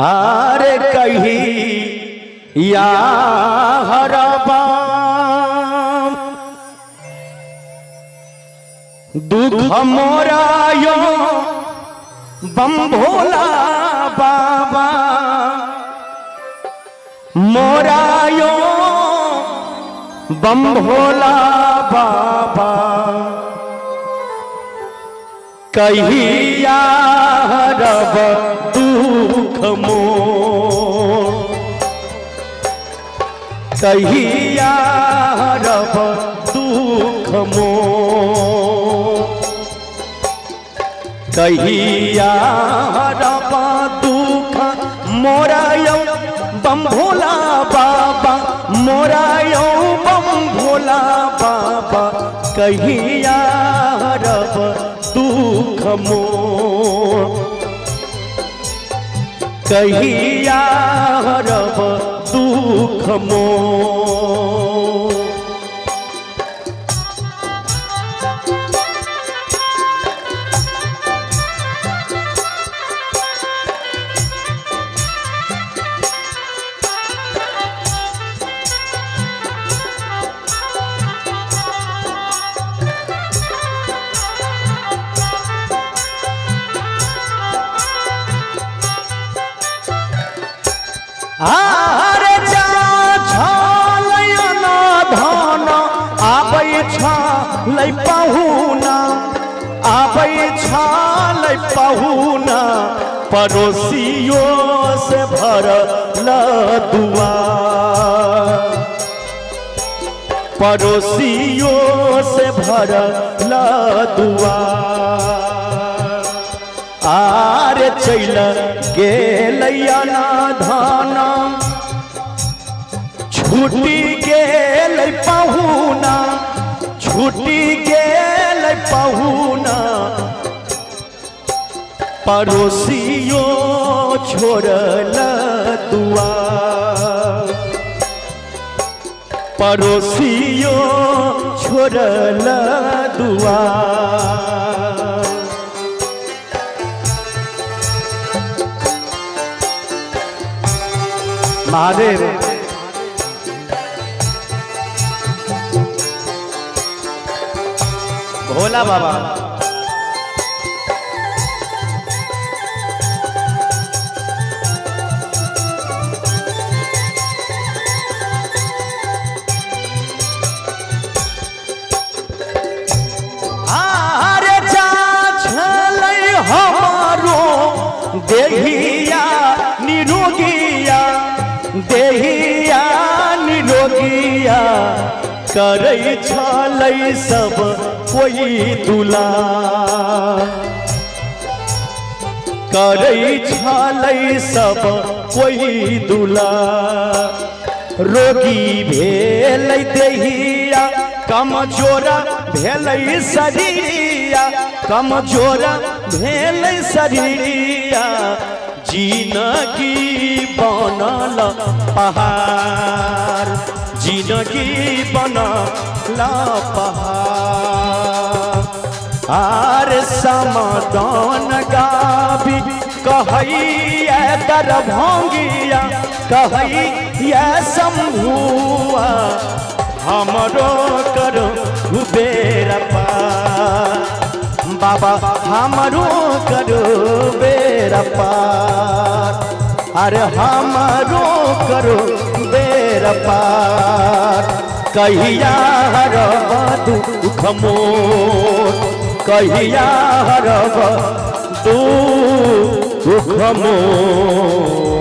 आरे कही या हरबा दुख मोरा यो बम भोला बाबा मोरा यो बम भोला बाबा कहिया हरब दुख मोर कहिया हरब दुख मोर कहिया हरब दुख मोरा यो बम भोला बाबा मोरा यो बम भोला बाबा कहिया हरब दुख मोर कहिया हरब दुख मोर आरे जा छलयना धन आबै छलै पहुना आबै छलै पहुना पड़ोसियों से भरल दुआर पड़ोसियों से भरल दुआर आरे चल गेलैया ना धन छुट्टी गेल पहुना छुट्टी गेल पहुना पड़ोसियों छोड़ल दुआर पड़ोसियों छोड़ल दुआर महादेव भोला बाबा आरे जा छलै हमारो देहिया निरोगिया देहिया निरोगिया करै छलै सब कोई दुलार करै छलै सब कोई दुलार रोगी भेलै देहिया कमजोर भेलै शरीरिया कमजोर भेलै शरीरिया जिंदगी बनल पहाड़ जिंदगी बनल पहाड़ आरे समाधान गाबी कहैया दरभंगिया कहैया शंभुआ हमरो करो बेरा पार बाबा हमरो करो बेरा पार अरे हमरो करो बेरा पार कहिया हरब दुख मोर कहिया हरब दुख मोर